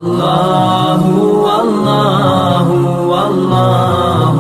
اللہ اللہ اللہ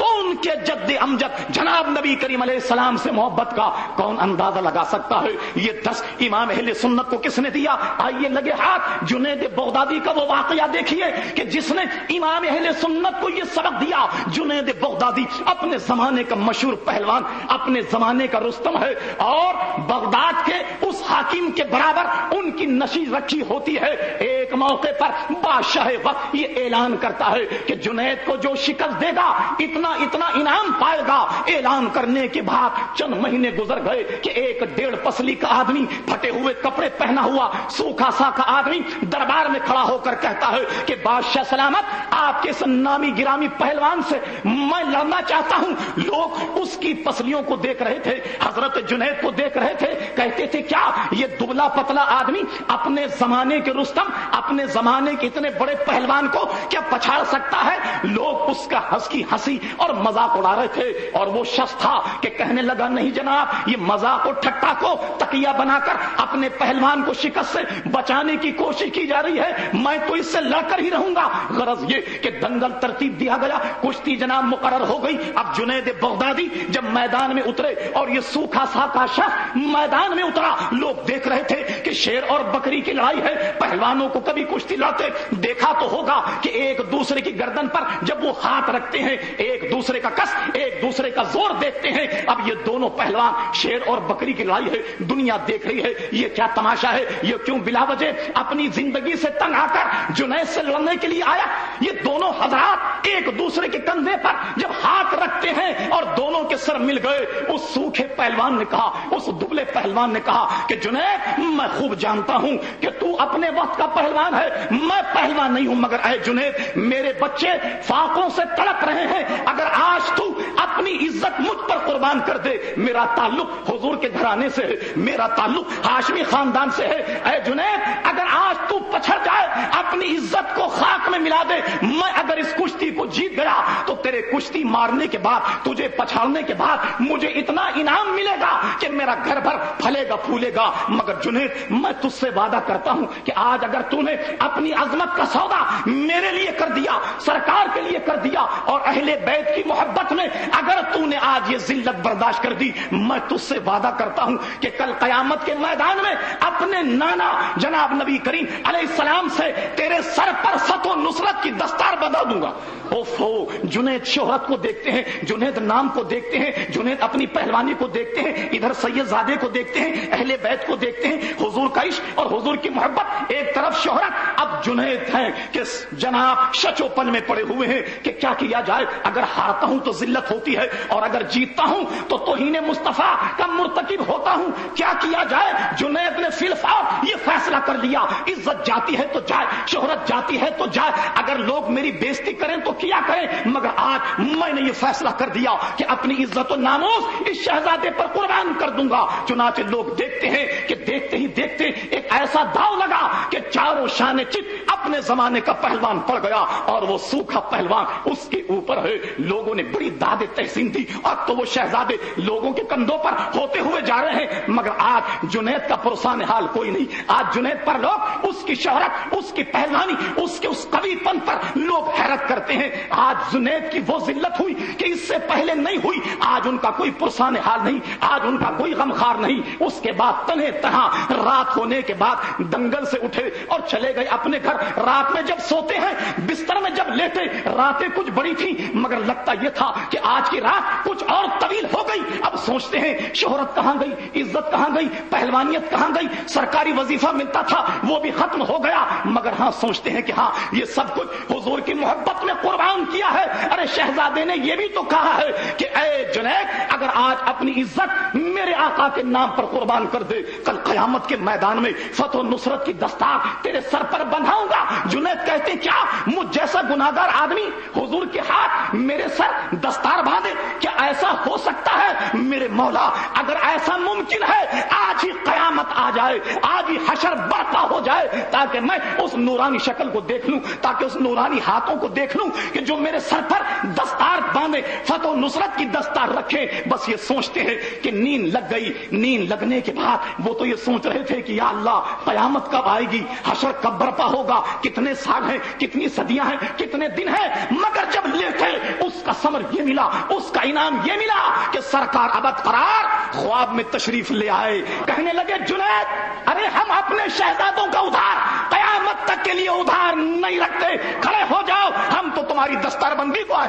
ان کے جد امجد جناب نبی کریم علیہ السلام سے محبت کا کون اندازہ لگا سکتا ہے؟ یہ 10 امام اہل سنت کو کس نے دیا؟ آئیے لگے ہاتھ جنید بغدادی کا وہ واقعہ دیکھیے کہ جس نے امام اہل سنت کو یہ سبق دیا۔ جنید بغدادی اپنے زمانے کا مشہور پہلوان، اپنے زمانے کا رستم ہے، اور بغداد کے اس حاکم کے برابر ان کی نشی رکھی ہوتی ہے۔ ایک موقع پر بادشاہ وقت یہ اعلان کرتا ہے کہ جنید کو جو شکست دے گا اتنا انعام پائے گا۔ اعلان کرنے کے بعد چند مہینے گزر گئے کہ ایک 1.5 پسلی کا آدمی، پھٹے ہوئے کپڑے پہنا ہوا، سوکھا سا کا آدمی دربار میں کھڑا ہو کر کہتا ہے کہ بادشاہ سلامت، آپ کے نامی گرامی پہلوان سے میں لڑنا چاہتا ہوں۔ لوگ اس کی پسلیوں کو دیکھ رہے تھے، حضرت جنید کو دیکھ رہے تھے، کہتے تھے کیا یہ دبلا پتلا آدمی اپنے زمانے کے رستم، اپنے زمانے کے اتنے بڑے پہلوان کو کیا پچھاڑ سکتا ہے؟ لوگ اس کا ہنسی اور مذاق اڑا رہے تھے، اور وہ شخص تھا کہ کہنے لگا نہیں جناب، یہ مذاق اور ٹھٹا کو تکیہ بنا کر اپنے پہلوان کو شکست سے بچانے کی کوشش کی جا رہی ہے، میں تو اس سے لڑ کر ہی رہوں گا۔ غرض یہ کہ دنگل ترتیب دیا گیا، کشتی جناب مقرر ہو گئی۔ اب جنید بغدادی جب میدان میں اترے اور یہ سوکھا سا کا شخص میدان میں اترا، لوگ دیکھ رہے تھے کہ شیر اور بکری کی لڑائی ہے۔ پہلوانوں کو کبھی کشتی لڑتے دیکھا تو ہوگا کہ ایک دوسرے کی گردن پر جب وہ ہاتھ رکھتے ہیں، ایک دوسرے کا کس، ایک دوسرے کا زور دیکھتے ہیں۔ اب یہ دونوں پہلوان، شیر اور بکری کی لڑائی ہے، دنیا دیکھ رہی ہے، یہ کیا تماشا ہے؟ یہ کیوں بلا وجہ اپنی زندگی سے تنگ آ کر جنید سے لڑنے کے لیے آیا؟ یہ دونوں حضرات ایک دوسرے کے کندھے پر جب ہاتھ رکھتے ہیں اور دونوں کے سر مل گئے، اس سوکھے پہلوان نے کہا، اس دبلے پہلوان نے کہا کہ جنید، میں خوب جانتا ہوں کہ تو اپنے وقت کا پہلوان ہے، میں پہلوان نہیں ہوں، مگر اے جنید، میرے بچے فاقوں سے تڑپ رہے ہیں، اگر آج تو اپنی عزت مجھ پر قربان کر دے، میرا تعلق حضور کے گھرانے سے ہے، میرا تعلق ہاشمی خاندان سے ہے، اے جنید اگر آج تو پچھڑ جائے، اپنی عزت کو خاک میں ملا دے، میں اگر اس کشتی کو جیت گیا تو تیرے کشتی مارنے کے بعد، تجھے پچھاڑنے کے بعد مجھے اتنا انعام ملے گا کہ میرا گھر بھر پھلے گا پھولے گا۔ مگر جنید، میں تجھ سے وعدہ کرتا ہوں کہ آج اگر تو نے اپنی عظمت کا سودا میرے لیے کر دیا، سرکار کے لیے کر دیا، اور اہل بیت کی محبت میں اگر تو نے آج یہ ذلت برداشت کر دی، میں تجھ سے وعدہ کرتا ہوں کہ کل قیامت کے میدان میں اپنے نانا جناب نبی کریم علیہ السلام سے تیرے سر پر فتح و نصرت کی دستار بندھا دوں گا۔ اوفو، جنید شہرت کو دیکھتے ہیں، جنید نام کو دیکھتے ہیں، جنید اپنی پہلوانی کو دیکھتے ہیں، ادھر سید زادے کو دیکھتے ہیں، اہل بیت کو دیکھتے ہیں، حضور کا عشق اور حضور کی محبت، ایک طرف شہرت۔ اب جنید ہیں کہ جناب شچو پن میں پڑے ہوئے ہیں کہ کیا کیا جائے، اگر ہارتا ہوں تو ذلت ہوتی ہے، اور اگر جیتتا ہوں تو توہین مصطفیٰ کا مرتکب ہوتا ہوں، کیا کیا جائے؟ جنید نے فی الفور یہ فیصلہ کر لیا، عزت جاتی ہے تو جائے، شہرت جاتی ہے تو جائے، اگر لوگ میری بےزتی کریں تو کیا کریں، مگر آج میں نے یہ فیصلہ کر دیا کہ اپنی عزت و ناموس اس شہزادے پر قربان کر دوں گا۔ چنانچہ لوگ دیکھتے ہیں کہ دیکھتے ہی دیکھتے ایک ایسا داؤ لگا کہ چاروں شانے چت اپنے زمانے کا پہلوان پڑ گیا، اور وہ سوکھا پہلوان اس کے اوپر ہے۔ لوگوں نے بڑی داد تحسین دی، اور تو وہ شہزادے لوگوں کے کندھوں پر ہوتے ہوئے جا رہے ہیں، مگر آج جنید کا پرسان حال کوئی نہیں۔ آج جنید پر لوگ اس کی شہرت، اس کی پہلوانی، اس کے اس قوی پن پر لوگ حیرت کرتے ہیں۔ آج جنید کی وہ ذلت ہوئی کہ اس سے پہلے نہیں ہوئی۔ آج ان کا کوئی پرسان حال نہیں، آج ان کا کوئی غمخار نہیں۔ اس کے بعد تنہے تنہا رات ہونے کے بعد دنگل سے اٹھے اور چلے گئے اپنے گھر۔ رات میں جب سوتے ہیں، بستر میں جب لیٹے، راتیں کچھ بڑی تھی، مگر لگتا یہ تھا کہ آج کی رات کچھ اور طویل ہو گئی۔ اب سوچتے ہیں شہرت کہاں گئی، عزت کہاں گئی، پہلوانیت کہاں گئی، سرکاری وظیفہ ملتا تھا وہ بھی ختم ہو گیا، مگر ہاں سوچتے ہیں کہ ہاں یہ سب کچھ حضور کی محبت میں قربان کیا ہے۔ ارے شہزادے نے یہ بھی تو کہا ہے کہ اے جنید، اگر آج اپنی عزت میرے آقا کے نام پر قربان کر دے، کل قیامت کے میدان میں فتح و نصرت کی دستار تیرے سر پر بندھاؤں گا۔ جنید کہتے ہیں کیا مجھ جیسا گناہگار آدمی حضور کے ہاتھ میرے سر دستار باندھے؟ کیا ایسا ہو سکتا ہے؟ میرے مولا اگر ایسا ممکن ہے آج ہی قیامت آ جائے، آج ہی حشر برپا ہو جائے تاکہ میں اس نورانی شکل کو دیکھ لوں، تاکہ اس نورانی ہاتھوں کو دیکھ لوں کہ جو میرے سر پر دستار باندھے، فتح و نصرت کی دستار رکھے۔ بس یہ سوچتے ہیں کہ نیند لگ گئی، نیند لگنے کے بعد وہ تو یہ سوچ رہے تھے کہ یا اللہ قیامت کب آئے گی، حشر کب برپا ہوگا، کتنے سال ہیں، کتنی صدیاں ہیں، کتنے دن ہیں۔ مگر جب لیٹے اس کا ثمر یہ ملا، اس کا انعام یہ ملا کہ سرکار ابد قرار خواب میں تشریف لے آئے، کہنے لگے جنید ارے ہم اپنے شہزادوں کا ادھار قیامت تک کے لیے ادھار نہیں رکھتے، کھڑے ہو جاؤ، ہم تو تمہاری دستار بندی کو آئے۔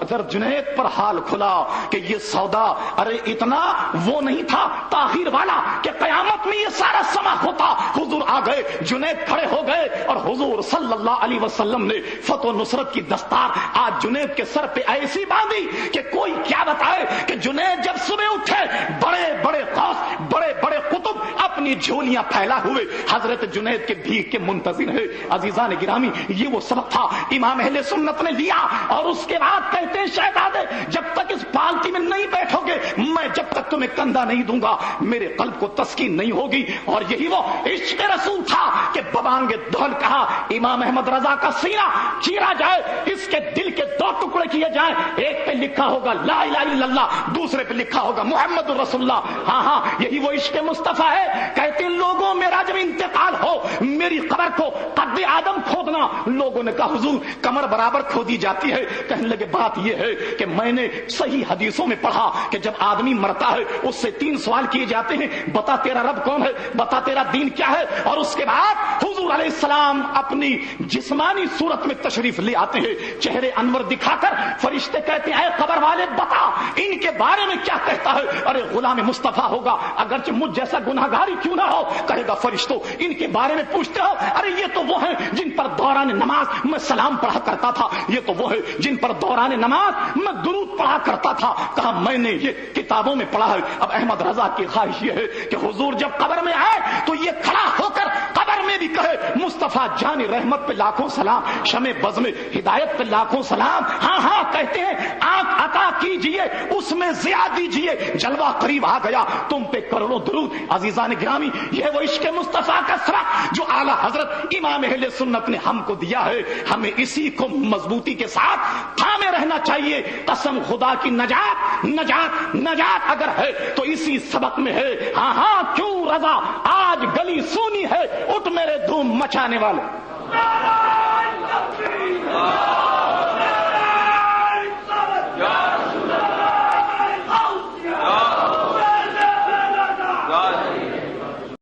اگر جنید پر حال کھلا کہ یہ سودا ارے اتنا وہ نہیں تھا تاخیر والا کہ قیامت میں یہ سارا سما ہوتا۔ حضور آ گئے، جنید کھڑے ہو گئے اور حضور صلی اللہ علیہ وسلم نے فتح و نصرت کی دستار آج جنید کے سر پہ ایسی باندھی کہ کوئی کیا بتائے کہ جنید جب صبح اٹھے بڑے بڑے غوث، بڑے بڑے قطب اپنی جھولیاں پھیلا ہوئے حضرت جنید کے بھیک کے منتظر ہے۔ عزیزان گرامی یہ وہ سبق تھا امام اہل سنت نے لیا، اور اس کے بعد کہتے ہیں شہزادے جب تک اس پالکی میں نہیں بیٹھو گے میں جب تک تمہیں کندھا نہیں دوں گا میرے قلب کو تسکین نہیں ہوگی۔ اور یہی وہ عشق رسول تھا کہ ببانگ دہل کہا امام احمد رضا کا سینہ چیرا جائے، اس کے دل کے دو ٹکڑے کیے جائیں، ایک پہ لکھا ہوگا لا الہ الا اللہ، دوسرے پہ لکھا ہوگا محمد رسول اللہ۔ ہاں یہی وہ عشق مصطفیٰ ہے۔ کہتے ہیں لوگوں میرا جب انتقال ہو میری قبر کو قد آدم کھودنا۔ لوگوں نے کہا حضور کمر برابر کھودی جاتی ہے۔ کہنے لگے بات یہ ہے کہ میں نے صحیح حدیثوں میں پڑھا کہ جب آدمی مرتا ہے اس سے 3 سوال کیے جاتے ہیں، بتا تیرا رب کون ہے، بتا تیرا دین کیا ہے، اور اس کے بعد حضور علیہ السلام اپنی جسمانی صورت میں تشریف لے آتے ہیں، چہرے انور دکھا کر فرشتے کہتے ہیں اے قبر والے بتا ان کے بارے میں کیا کہتا ہے۔ ارے غلام مصطفیٰ ہوگا اگرچہ مجھ جیسا گناہگاری کیوں نہ ہو، کہے گا فرشتوں ان کے بارے میں پوچھتے ہو، ارے یہ تو وہ ہیں جن پر دوران نماز میں سلام پڑھا کرتا تھا، یہ تو وہ ہے جن پر دوران نماز میں درود پڑھا کرتا تھا۔ کہا میں نے یہ کتابوں میں پڑھا ہے۔ اب احمد رضا کی خواہش یہ ہے کہ حضور جب قبر میں آئے تو یہ کھڑا ہو کر قبر میں بھی کہے مصطفیٰ جان رحمت پہ لاکھوں سلام، شمع بزم ہدایت پہ لاکھوں سلام۔ ہاں کہتے ہیں آنکھ عطا کیجئے اس میں ضیاء دیجئے، جلوہ قریب آ گیا تم پہ کروڑوں درود۔ عزیزان گرامی یہ وہ عشق مصطفیٰ کا سبق جو اعلیٰ حضرت امام اہل سنت نے ہم کو دیا ہے، ہمیں اسی کو مضبوطی کے ساتھ تھامے رہنا چاہیے۔ قسم خدا کی نجات نجات نجات اگر ہے تو اسی سبق میں ہے۔ ہاں کیوں رضا آج گلی سونی ہے، اٹھ میرے دھوم مچانے والے۔